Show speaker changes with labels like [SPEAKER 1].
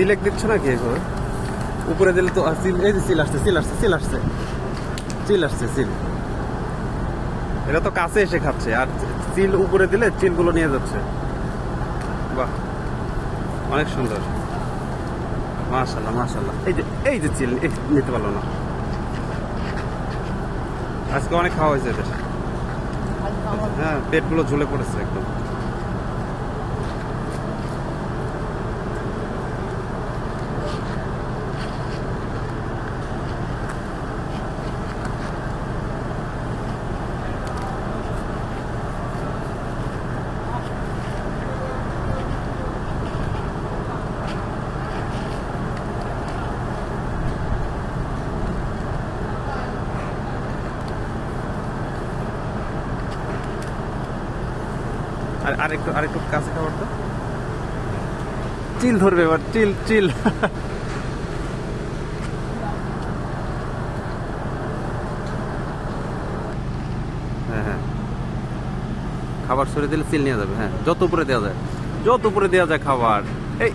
[SPEAKER 1] সিলেক দিচ্ছ না কি উপরে দিলে তো সিল, এই যে সিল আসছে, সিল আসছে, সিল আসছে, চিল আসছে, সিল। এটা তো কাছে এসে খাচ্ছে, আর চিল উপরে দিলে চিলগুলো নিয়ে যাচ্ছে। বাহ, অনেক সুন্দর, মাশাআল্লাহ মাশাআল্লাহ। এই যে চিল নিতে পারলো না। আজকে অনেক খাওয়া হয়েছে এদের। হ্যাঁ, পেটগুলো ঝুলে পড়েছে একদম। আর আরেকটু কাছে খাবার তো, চিল ধরবে এবার, চিল চিল। হ্যাঁ হ্যাঁ, খাবার সরে দিলে চিল নিয়ে যাবে। হ্যাঁ, যত উপরে দেওয়া যায়, যত উপরে দেওয়া যায় খাবার। এই